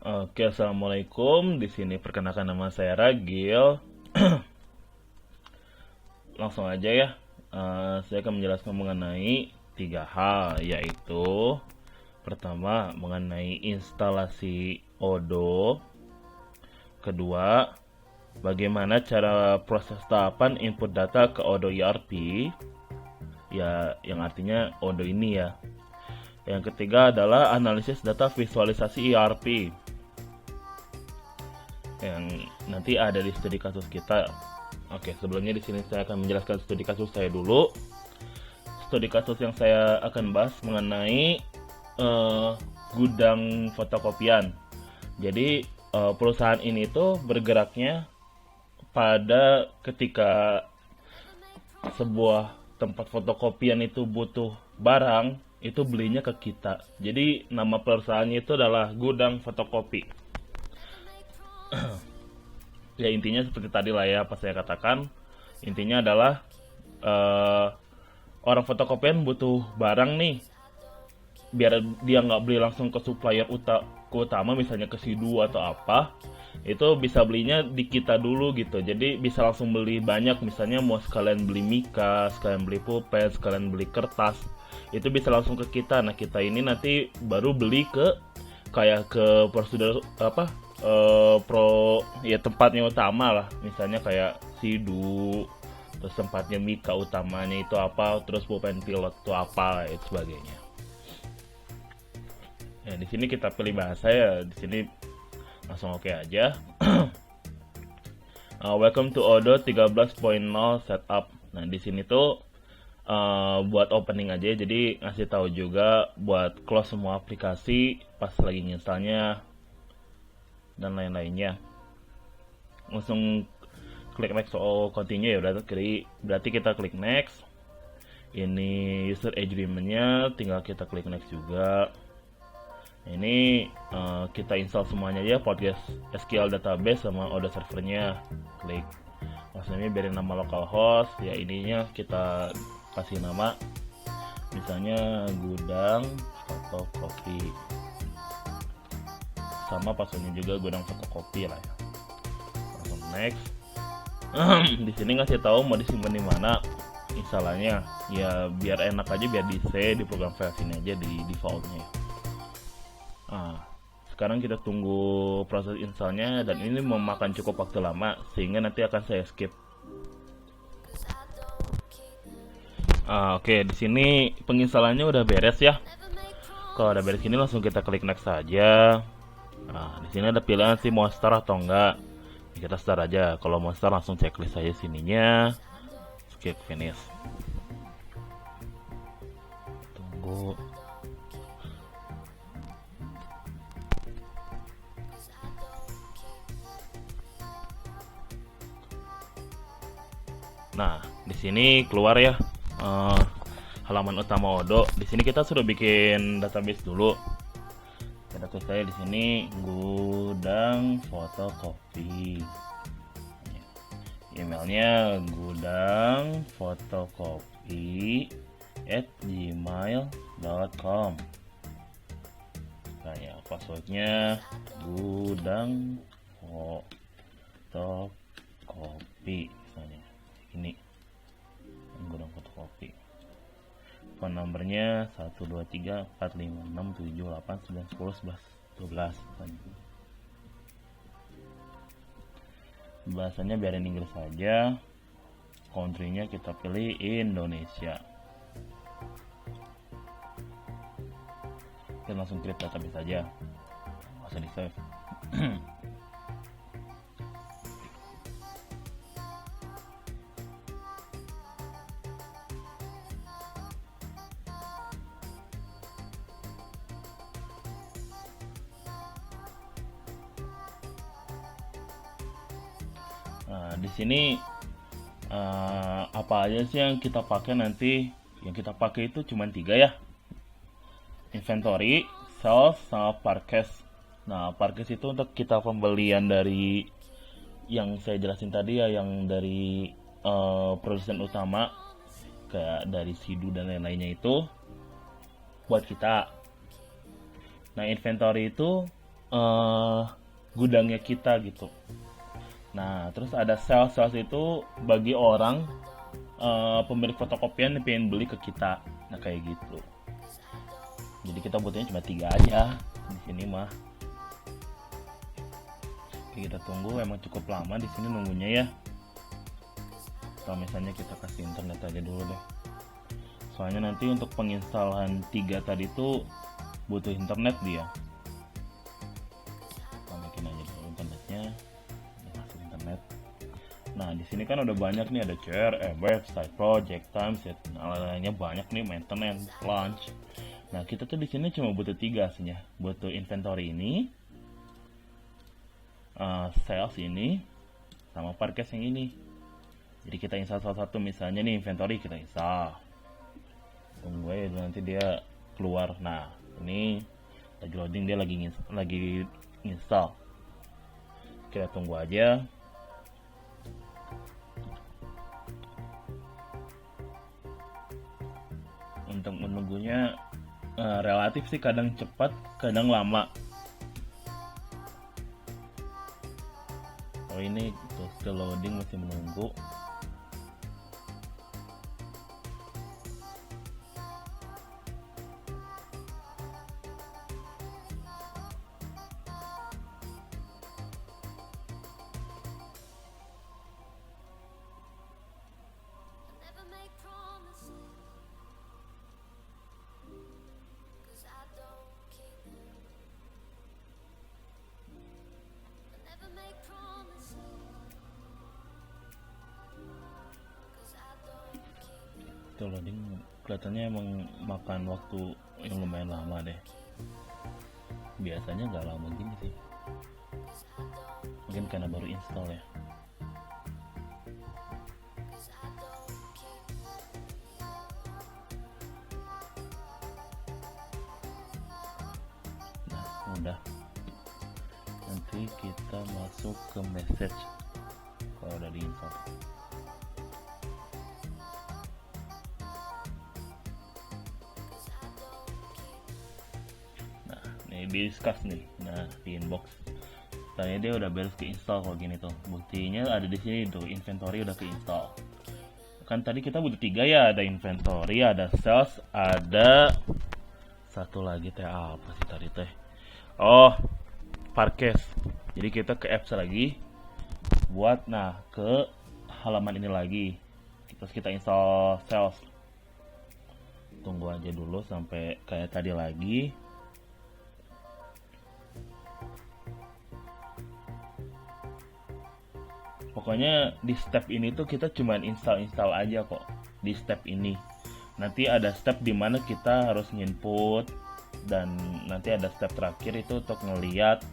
Oke, assalamualaikum. Di sini perkenalkan nama saya Ragil. Langsung aja ya. Saya akan menjelaskan mengenai tiga hal, yaitu pertama mengenai instalasi Odoo, kedua bagaimana cara proses tahapan input data ke Odoo ERP, ya yang artinya Odoo ini ya. Yang ketiga adalah analisis data visualisasi ERP yang nanti ada di studi kasus kita. Oke, sebelumnya di sini saya akan menjelaskan studi kasus saya dulu. Studi kasus yang saya akan bahas mengenai gudang fotokopian. Jadi perusahaan ini tuh bergeraknya pada ketika sebuah tempat fotokopian itu butuh barang, itu belinya ke kita. Jadi nama perusahaannya itu adalah Gudang Fotokopi. Ya intinya seperti tadi lah ya, apa saya katakan. Intinya adalah eh, orang fotokopian butuh barang nih, biar dia nggak beli langsung ke supplier utama, misalnya ke Sidu atau apa, itu bisa belinya di kita dulu gitu. Jadi bisa langsung beli banyak, misalnya mau sekalian beli mika, sekalian beli pulpen, sekalian beli kertas, itu bisa langsung ke kita. Nah kita ini nanti baru beli ke kayak ke prosedur apa, pro ya tempatnya utama lah, misalnya kayak Sidu, terus tempatnya mika utamanya itu apa, terus pulpen pilot itu apa, itu sebagainya. Ya, di sini kita pilih bahasa ya. Di sini langsung oke aja. Welcome to Odoo 13.0 setup. Nah, di sini tuh buat opening aja. Jadi ngasih tahu juga buat close semua aplikasi pas lagi nyestalnya dan lain-lainnya. Langsung klik next soal continue ya. Berarti kita klik next. Ini user agreement-nya tinggal kita klik next juga. Ini kita install semuanya aja, Postgres SQL database sama Odoo servernya. Klik. Maksudnya biarin nama localhost, ya ininya kita kasih nama misalnya gudang fotokopi. Sama passwordnya juga gudang fotokopi lah ya. Langsung next. Di sini ngasih tahu mau disimpan di mana instalannya. Ya biar enak aja, biar di save di program file sini aja di defaultnya. Sekarang kita tunggu proses installnya, dan ini memakan cukup waktu lama sehingga nanti akan saya skip. Oke, di sini penginstalannya udah beres ya. Kalau udah beres ini langsung kita klik next saja. Di sini ada pilihan sih mau start atau enggak. Kita start aja. Kalau mau start langsung checklist aja sininya. Skip finish. Tunggu. Nah, di sini keluar ya halaman utama Odoo. Di sini kita sudah bikin database dulu. Database saya di sini gudang fotokopi. Emailnya gudang fotokopi @gmail.com. Kayak passwordnya gudang fotokopi misalnya ini, gudang fotokopi. Phone numbernya 123456789101112. Bahasanya biarin Inggris saja. Country-nya kita pilih Indonesia. Kita langsung create database saja, nggak usah di save. Nah, di sini apa aja sih yang kita pakai nanti? Yang kita pakai itu cuma 3 ya. Inventory, sales, sama purchase. Nah, purchase itu untuk kita pembelian dari yang saya jelasin tadi ya, yang dari produsen utama kayak dari Sidu dan lain-lainnya itu buat kita. Nah, inventory itu eh, gudangnya kita gitu. Nah, terus ada sales itu bagi orang pemilik fotokopian yang pengen beli ke kita. Nah, kayak gitu. Jadi kita butuhnya cuma 3 aja di sini mah. Oke, kita tunggu, emang cukup lama di sini nunggunya ya. Kalau misalnya kita kasih internet aja dulu deh. Soalnya nanti untuk penginstalan 3 tadi itu butuh internet dia. Kita bikin aja dulu internetnya. Masuk internet. Nah, di sini kan udah banyak nih, ada CRM, website, project, timesheet, lainnya banyak nih, maintenance, launch. Nah, kita tuh di sini cuma butuh 3 aslinya. Butuh inventory ini, sales ini, sama parkes yang ini. Jadi kita install salah satu, misalnya nih inventory kita install. Tunggu aja nanti dia keluar. Nah, ini lagi loading, dia lagi install. Kita tunggu aja. Untuk menunggunya relatif sih, kadang cepat, kadang lama. Oh, ini tuh still loading, masih menunggu. Itu loading kelihatannya emang makan waktu yang lumayan lama deh. Biasanya nggak lama gini sih, mungkin karena baru install ya. Nah, udah. Nanti kita masuk ke message kalau udah diinstall. Di discuss nih, nah di inbox tanya dia udah beres keinstall. Kalau gini tuh buktinya ada di sini tuh, inventory udah keinstall. Kan tadi kita butuh 3 ya, ada inventory, ada sales, ada satu lagi teh, apa sih tadi teh, oh parkes. Jadi kita ke apps lagi buat ke halaman ini lagi, terus kita install sales. Tunggu aja dulu sampai kayak tadi lagi. Pokoknya di step ini tuh kita cuman install aja kok. Di step ini nanti ada step dimana kita harus nginput, dan nanti ada step terakhir itu untuk ngeliat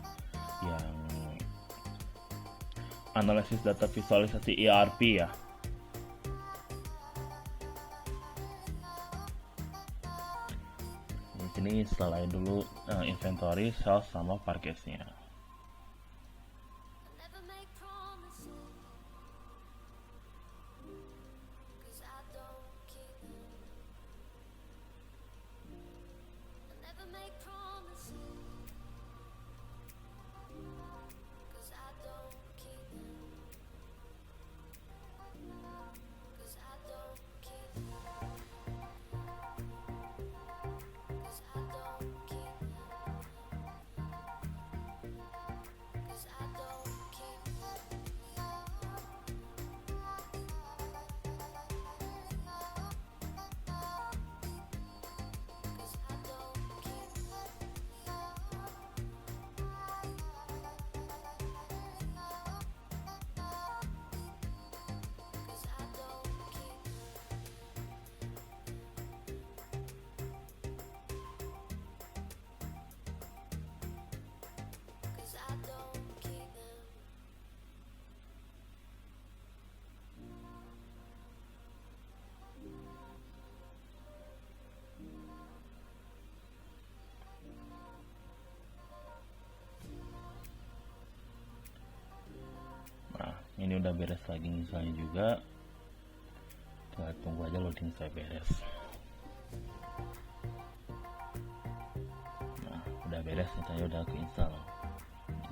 yang analisis data visualisasi ERP ya. Di sini install aja dulu inventory, sales, sama parkesnya. Ini udah beres lagi misalnya juga. Kita tunggu aja loading saya beres. Nah, udah beres, misalnya udah keinstall.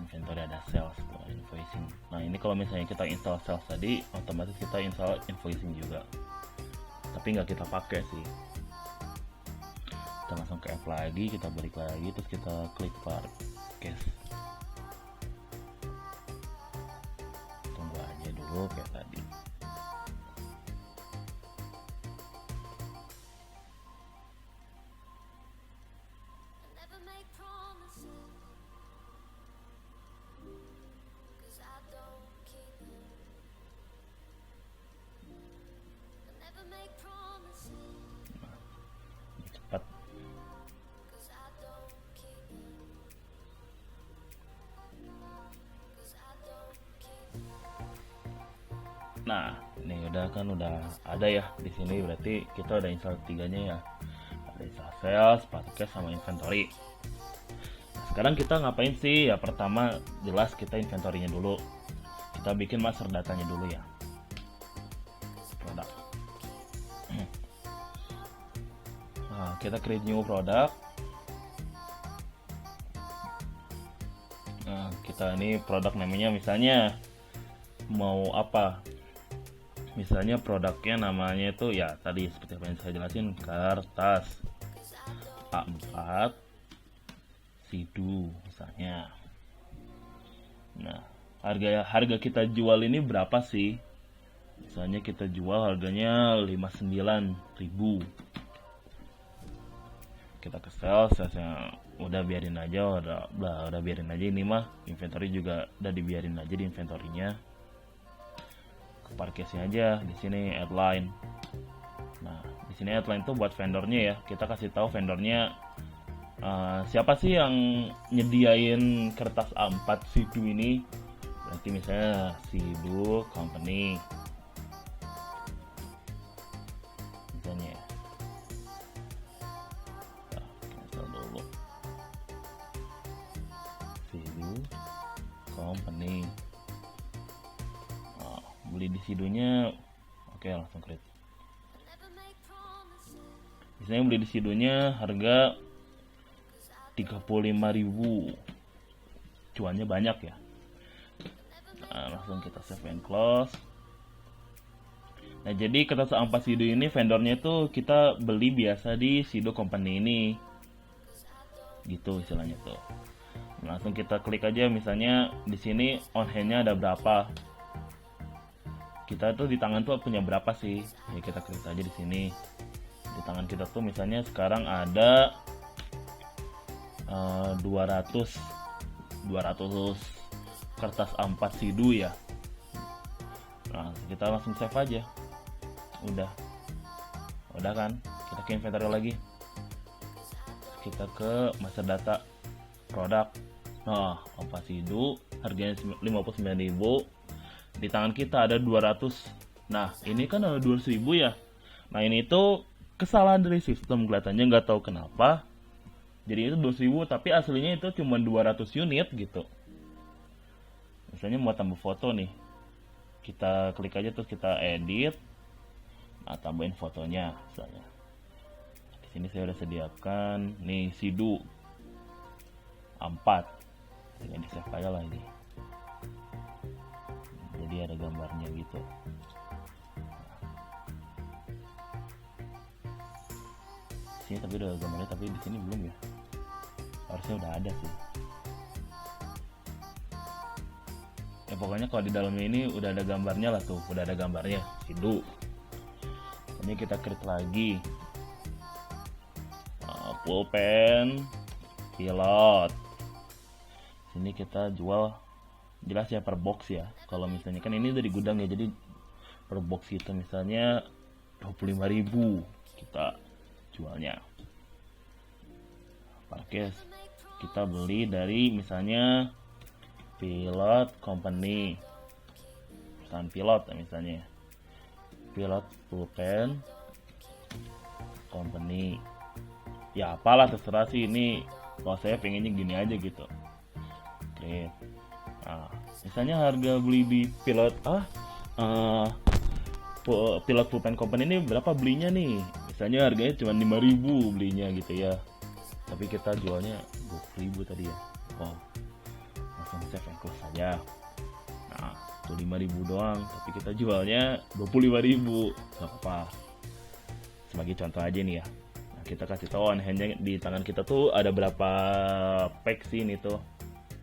inventory ada sales tuh, invoicing. Nah ini kalau misalnya kita install sales tadi, otomatis kita install invoicing juga, tapi nggak kita pakai sih. Kita langsung ke app lagi, kita balik lagi, terus kita klik Parkes. Tunggu aja dulu kayak tadi. Cepat. Nah, ini udah ada ya di sini, berarti kita udah install tiganya ya. Ada install sales, Parkes sama inventory. Nah, sekarang kita ngapain sih? Ya pertama jelas kita inventory-nya dulu. Kita bikin master datanya dulu ya. Produk. Nah, kita create new product. Nah, kita ini produk namanya misalnya mau apa? Misalnya produknya namanya itu ya tadi seperti apa yang saya jelasin, kertas A4 Sidu misalnya. Nah, harga kita jual ini berapa sih? Misalnya kita jual harganya 59.000. Kita ke salesnya udah biarin aja, udah biarin aja, ini mah inventory juga udah dibiarin aja di inventory-nya. Ke Parkesnya aja di sini headline. Nah, di sini headline tuh buat vendornya ya. Kita kasih tahu vendornya siapa sih yang nyediain kertas A4 Sidu ini. Berarti misalnya Sidu Company. Misalnya. Nah, cancel dulu. Sidu Company. Beli di Sidunya, oke, langsung create. Misalnya beli di Sidunya harga 35.000, cuannya banyak ya. Nah, langsung kita save and close. Nah, jadi kertas A4 Sidu ini vendornya itu kita beli biasa di Sidu Company ini, gitu istilahnya tuh. Langsung kita klik aja, misalnya di sini on hand-nya ada berapa. Kita tuh di tangan tuh punya berapa sih? Ya kita klik aja di sini. Di tangan kita tuh misalnya sekarang ada 200 kertas A4 Sidu ya. Nah, kita langsung save aja. Udah kan? Kita ke inventory lagi. Kita ke master data produk. Nah, A4 Sidu harganya 59.000. Di tangan kita ada 200. Nah, ini kan ada 200.000 ya. Nah, ini tuh kesalahan dari sistem, kelihatannya nggak tahu kenapa. Jadi itu 200.000, tapi aslinya itu cuma 200 unit gitu. Misalnya mau tambah foto nih. Kita klik aja terus kita edit. Nah, tambahin fotonya misalnya. Di sini saya udah sediakan nih Sidu A4. Tinggal di save aja lah ini. Jadi ada gambarnya gitu. Sini tapi udah gambarnya, tapi di sini belum ya. Harusnya udah ada sih. Ya pokoknya kalau di dalamnya ini udah ada gambarnya lah tuh, udah ada gambarnya Sidu. Ini kita create lagi. Pulpen, pilot. Sini kita jual jelas ya per box ya. Kalau misalnya kan ini dari gudang ya, jadi per box kita misalnya 25.000 kita jualnya. Parkes kita beli dari misalnya Pilot Company, perusahaan pilot ya, misalnya Pilot Pulpen Company, ya apalah terserah sih. Ini kalau saya pengennya gini aja gitu. Oke. Nah, misalnya harga beli di Pilot Pilot Pulpen Company ini berapa belinya nih? Misalnya harganya cuma 5.000 belinya gitu ya. Tapi kita jualnya 20.000 tadi ya. Wow. Langsung aja. Nah, itu 5.000 doang, tapi kita jualnya 25.000. Gak apa-apa. Sebagai contoh aja nih ya. Nah, kita kasih tahu on hand-nya di tangan kita tuh ada berapa pack sih ini tuh.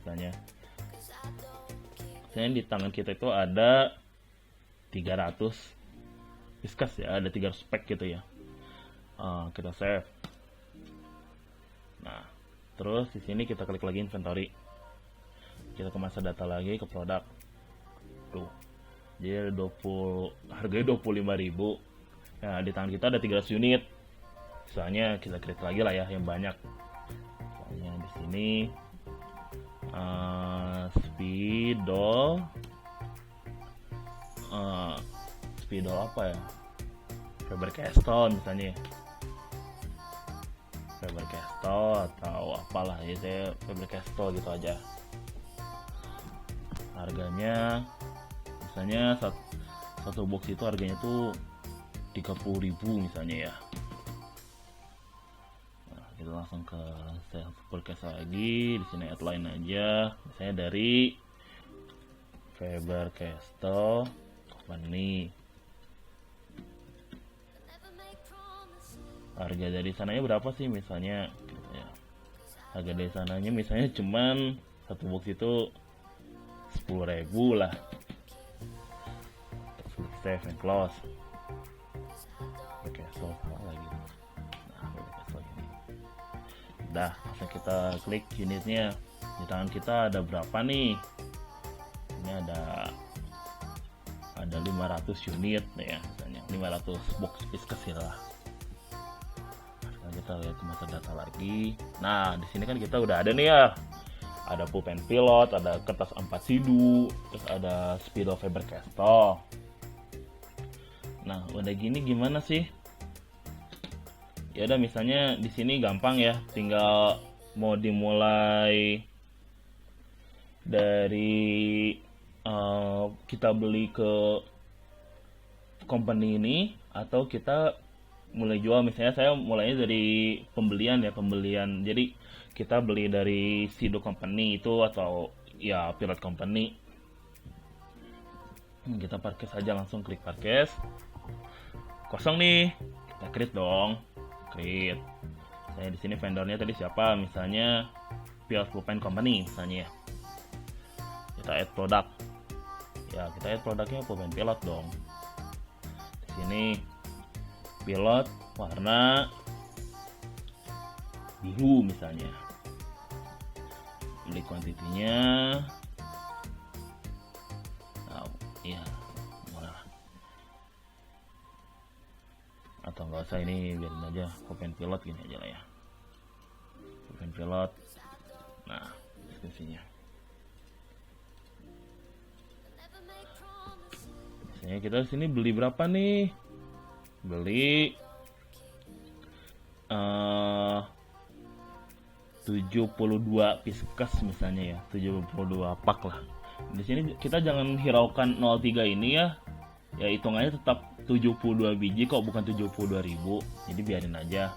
Misalnya di tangan kita itu ada 300 Whiskas ya, ada 300 pack gitu ya. Kita save. Nah, terus di sini kita klik lagi inventory. Kita ke masa data lagi ke produk. Tuh. Jadi ada harganya 25.000. Nah, di tangan kita ada 300 unit. Misalnya kita klik lagi lah ya yang banyak. Misalnya di sini Speedol apa ya? Faber-Castell misalnya. Faber-Castell atau apalah ya, saya Faber-Castell gitu aja. Harganya misalnya satu box itu harganya tuh 30.000 misalnya ya. Nah, kita langsung ke Faber-Castell lagi, di sini outline aja, misalnya dari Faber-Castell Company. Harga dari sananya berapa sih misalnya gitu ya. Harga dari sananya misalnya cuman satu box itu 10.000 lah. Save and close. Oke, so salah lagi. Nah, ini. Udah, langsung kita klik unitnya. Di tangan kita ada berapa nih? Ini ada 500 unit nih ya, misalnya 500 box Whiskas lah. Kita lihat ke masa data lagi. Nah, di sini kan kita udah ada nih ya. Ada pulpen pilot, ada kertas 4 sidu, terus ada Speedol Faber-Castell. Nah, udah gini gimana sih? Ya udah, misalnya di sini gampang ya, tinggal mau dimulai dari kita beli ke company ini atau kita mulai jual. Misalnya saya mulainya dari pembelian. Jadi kita beli dari Sido Company itu atau ya Pilot Company. Kita parkir saja, langsung klik parkir. Kosong nih, kita create dong. Create. Saya di sini vendornya tadi siapa? Misalnya Pilot Pulpen Company misalnya. Kita add produk. Ya, kita add produknya Pulpen Pilot dong. Di sini Pilot warna biru misalnya. Beli kuantitinya. Nah, ya, murah. Atau nggak usah, ini biarin aja Pulpen Pilot gini aja lah ya. Pulpen Pilot. Nah, deskripsinya. Misalnya kita di sini beli berapa nih? Beli 72 Whiskas misalnya ya, 72 pak lah. Di sini kita jangan hiraukan 03 ini ya. Ya hitungannya tetap 72 biji kok, bukan 72.000. Jadi biarin aja.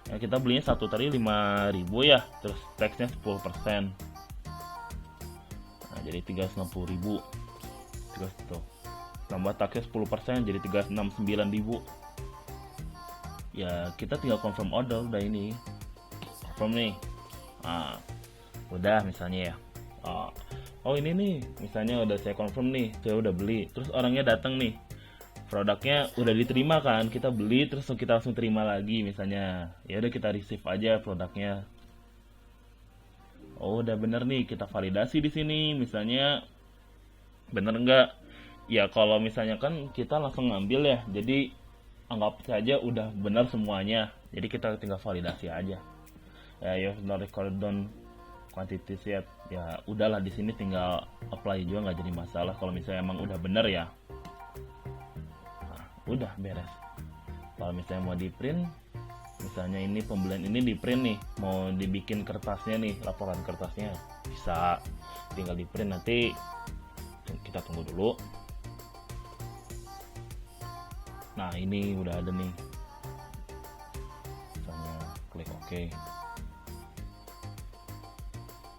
Ya, kita belinya satu tadi 5.000 ya, terus taxnya 10%. Nah, jadi 360.000. Terus tuh tambah taxnya 10% jadi 369.000. Ya kita tinggal confirm order, udah ini confirm nih. Nah, udah misalnya ya, oh ini nih misalnya udah saya confirm nih, saya udah beli, terus orangnya datang nih, produknya udah diterima kan, kita beli terus kita langsung terima lagi misalnya. Ya udah, kita receive aja produknya. Oh udah bener nih, kita validasi di sini misalnya bener enggak. Ya kalau misalnya kan kita langsung ngambil ya, jadi anggap saja udah benar semuanya, jadi kita tinggal validasi aja. Ya you have not recorded down quantity yet. Ya udahlah, di sini tinggal apply juga, nggak jadi masalah kalau misalnya emang udah benar ya. Nah, udah beres. Kalau misalnya mau di print, misalnya ini pembelian ini di print nih, mau dibikin kertasnya nih, laporan kertasnya bisa, tinggal di print. Nanti kita tunggu dulu. Nah ini udah ada nih, misalnya klik OK.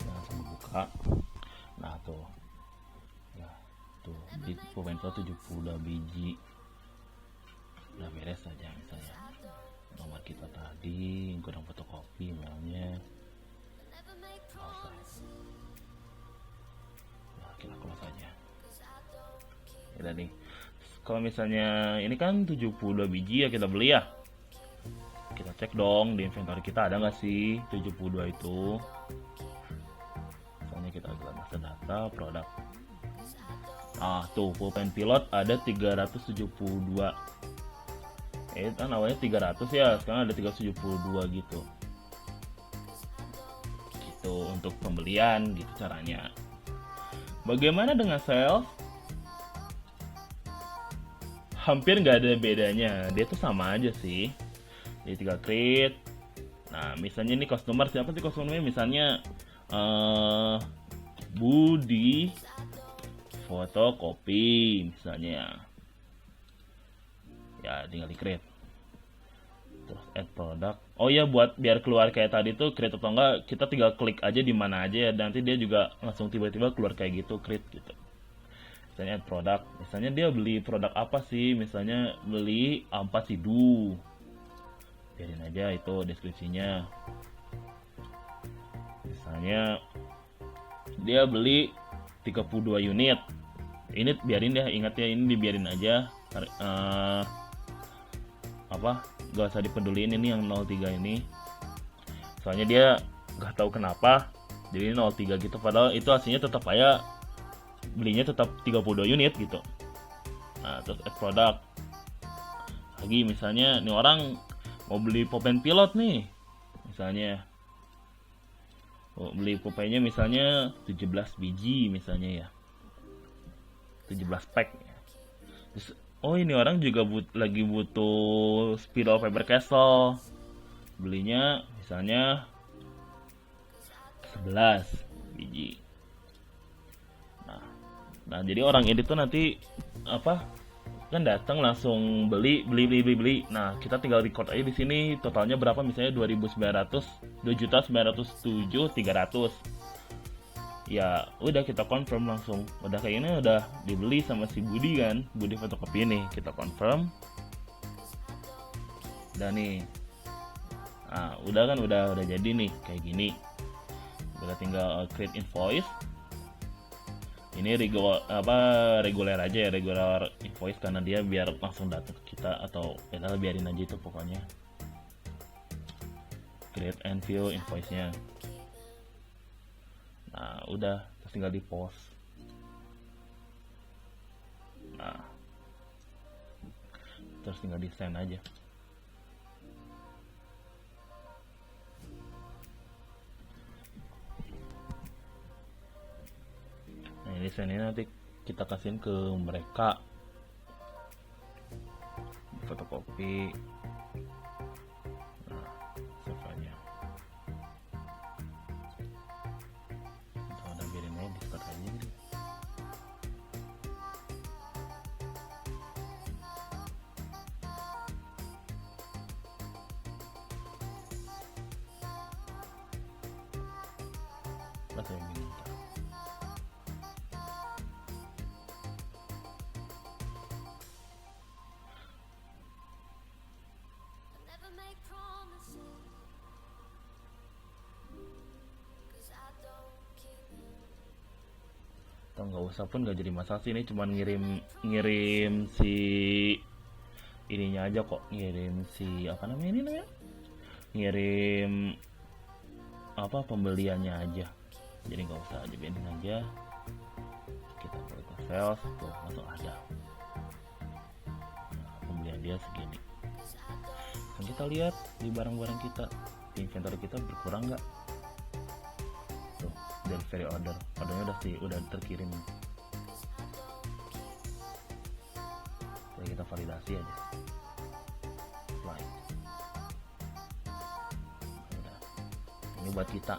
Nah langsung buka. Nah tuh tuh di pulpen pilot 72 biji udah beres aja. Misalnya nomor kita tadi, kurang fotokopi emailnya, nggak usah. Nah, kita close aja. Udah nih. Kalau misalnya ini kan 72 biji ya kita beli ya. Kita cek dong di inventory kita ada nggak sih 72 itu. Misalnya kita lihat master data, produk. Ah tuh, pulpen pilot ada 372. Kan awalnya 300 ya, sekarang ada 372 gitu. Gitu untuk pembelian gitu caranya. Bagaimana dengan sales? Hampir nggak ada bedanya, dia tuh sama aja sih. Jadi 3 create. Nah misalnya ini customer, siapa sih customernya? Misalnya Budi fotokopi misalnya ya, tinggal di create. Terus add product. Oh ya, buat biar keluar kayak tadi tuh create atau enggak, kita tinggal klik aja di mana aja ya, nanti dia juga langsung tiba-tiba keluar kayak gitu, create gitu. Misalnya add product, misalnya dia beli produk apa sih, misalnya beli ampas sidu, biarin aja itu deskripsinya. Misalnya dia beli 32 unit, ini biarin deh, ingat ya ini dibiarin aja. Gak usah dipeduliin ini yang 03 ini, soalnya dia gak tahu kenapa jadi 03 gitu, padahal itu aslinya tetap aja belinya tetap 32 unit gitu. Nah terus add product lagi, misalnya nih orang mau beli pulpen pilot nih, misalnya mau beli pulpennya misalnya 17 biji misalnya ya, 17 pack. Terus, oh ini orang juga lagi butuh spiral paper castle, belinya misalnya 11 biji. Nah jadi orang ini tuh nanti kan datang langsung beli. Nah kita tinggal record aja di sini totalnya berapa, misalnya 2.900, 2.907.300. Ya udah kita confirm langsung, udah kayak ini udah dibeli sama si Budi kan, Budi fotokopi ini, kita confirm. Udah nih. Nah udah kan, udah jadi nih kayak gini. Kita tinggal create invoice. Ini reguler aja ya, regular invoice, karena dia biar langsung datang ke kita, atau ya biarin aja itu pokoknya. Create and view invoice-nya. Nah udah, terus tinggal di post. Nah terus tinggal di send aja. Nah ini send ini nanti kita kasihin ke mereka, fotokopi. Nah save aja. Udah biarin aja, di start aja gitu. Bahasa yang ini ntar. Atau nggak usah pun nggak jadi masalah sih, ini cuman ngirim si ininya aja kok, ngirim si apa namanya ini namanya, ngirim pembeliannya aja, jadi nggak usah biarin aja. Kita klik ke sales tuh langsung ada. Nah, pembelian dia segini. Dan kita lihat di barang-barang kita, di inventory kita berkurang nggak? Tuh, delivery ordernya udah terkirim. Jadi kita validasi aja. Apply. Udah. Ini buat kita.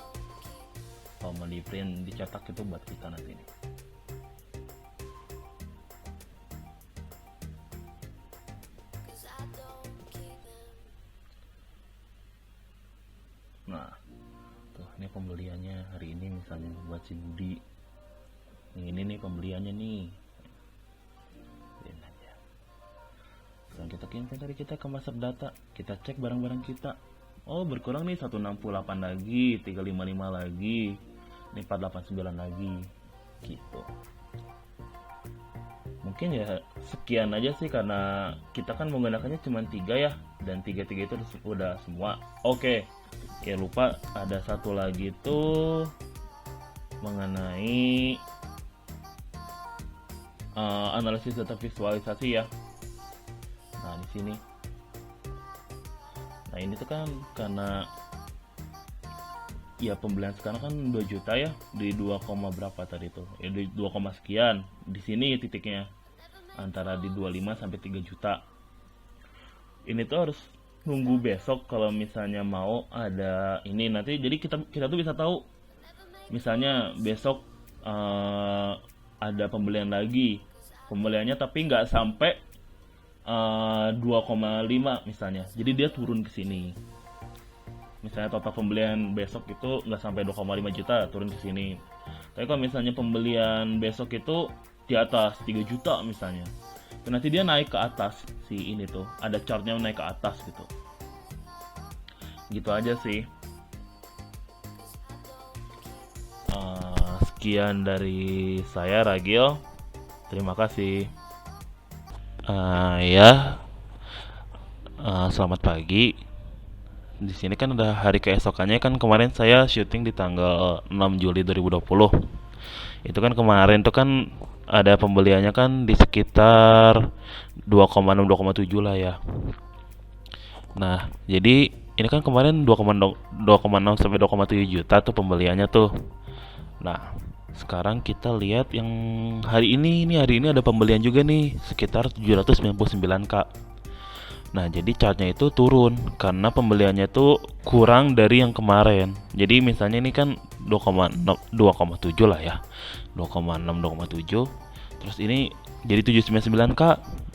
Kalau mau di print dicetak itu buat kita nanti nih. Nah, tuh ini pembeliannya hari ini misalnya buat si Budi. Ini nih pembeliannya nih. Sekarang kita ke inventory kita, ke master data, kita cek barang-barang kita. Oh, berkurang nih 168 lagi, 355 lagi, ini 489 lagi, gitu. Mungkin ya sekian aja sih, karena kita kan menggunakannya cuma 3 ya, dan 3 itu udah semua. Oke, ya lupa ada satu lagi tuh mengenai analisis data visualisasi ya. Nah, di sini. Nah, ini tuh kan karena ya pembelian sekarang kan 2 juta ya, di 2, berapa tadi tuh? Ya di 2, sekian. Di sini titiknya antara di 25 sampai 3 juta. Ini tuh harus nunggu besok kalau misalnya mau ada ini nanti. Jadi kita tuh bisa tahu misalnya besok ada pembelian lagi. Pembeliannya tapi nggak sampai 2,5 misalnya. Jadi dia turun ke sini. Misalnya total pembelian besok itu nggak sampai 2,5 juta, turun ke sini. Tapi kalau misalnya pembelian besok itu di atas 3 juta misalnya, dan nanti dia naik ke atas si ini tuh, ada chartnya naik ke atas gitu. Gitu aja sih. Sekian dari saya, Ragil. Terima kasih. Selamat pagi. Di sini kan udah hari keesokannya kan, kemarin saya syuting di tanggal 6 Juli 2020. Itu kan kemarin tuh kan ada pembeliannya kan di sekitar 2,6 2,7 lah ya. Nah, jadi ini kan kemarin 2,6 sampai 2,7 juta tuh pembeliannya tuh. Nah, sekarang kita lihat yang hari ini ada pembelian juga nih sekitar 799k. Nah, jadi chartnya itu turun karena pembeliannya itu kurang dari yang kemarin. Jadi misalnya ini kan 2,7 lah ya. 2,6 2,7. Terus ini jadi 799k.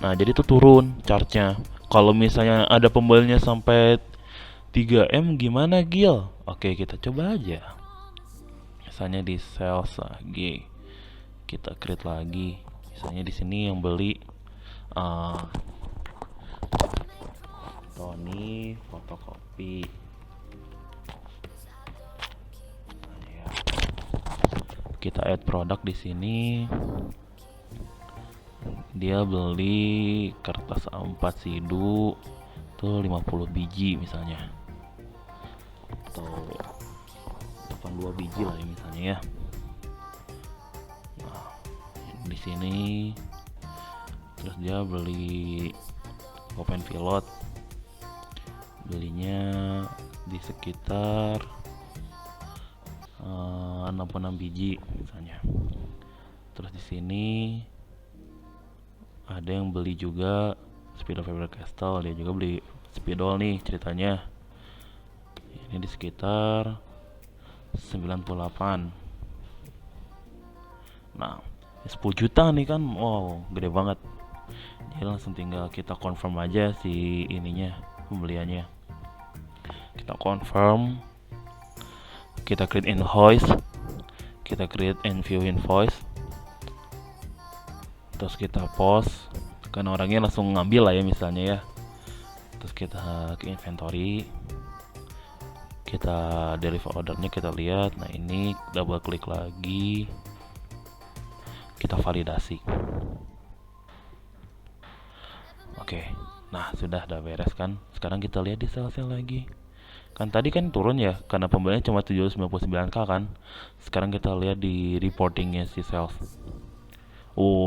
Nah, jadi itu turun chartnya. Kalau misalnya ada pembeliannya sampai 3M gimana, Gil? Oke, kita coba aja. Misalnya di sales lagi, kita create lagi. Misalnya di sini yang beli Tony fotokopi. Nah, ya. Kita add produk di sini. Dia beli kertas A4 sidu tuh 50 biji misalnya, atau 82 biji lah ya misalnya ya. Nah, di sini terus dia beli open pilot, belinya di sekitar 66 biji misalnya. Terus di sini ada yang beli juga Speedo Faber-Castell, dia juga beli spidol nih ceritanya. Ini di sekitar 98. Nah, 10 juta nih kan, wow, gede banget. Jadi langsung tinggal kita confirm aja si ininya, pembeliannya. Kita confirm, kita create invoice, kita create and view invoice, terus kita post, kan orangnya langsung ngambil lah ya misalnya ya. Terus kita ke inventory, kita deliver ordernya, kita lihat. Nah, ini double klik lagi, kita validasi. Oke, nah sudah beres kan. Sekarang kita lihat di salesnya lagi. Kan tadi kan turun ya karena pembeliannya cuma 799k kan. Sekarang kita lihat di reportingnya si sales.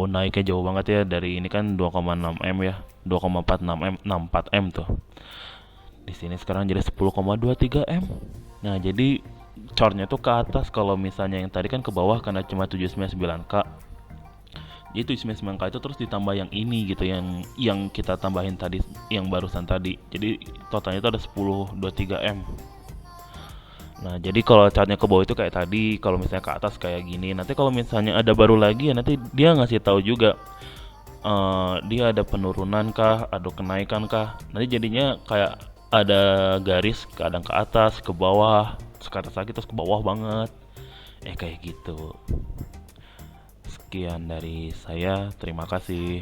Naiknya jauh banget ya, dari ini kan 2,6M ya, 2,46M, 64M tuh. Di sini sekarang jadi 10,23M. Nah, jadi chartnya tuh ke atas. Kalau misalnya yang tadi kan ke bawah karena cuma 799k. Jadi 799k itu terus ditambah yang ini gitu, yang kita tambahin tadi, yang barusan tadi. Jadi totalnya itu ada 10,23M. Nah, jadi kalau chartnya ke bawah itu kayak tadi, kalau misalnya ke atas kayak gini. Nanti kalau misalnya ada baru lagi ya, nanti dia ngasih tahu juga dia ada penurunan kah, ada kenaikan kah. Nanti jadinya kayak ada garis, kadang ke atas, ke bawah, terus ke atas lagi, terus ke bawah banget. Kayak gitu. Sekian dari saya, terima kasih.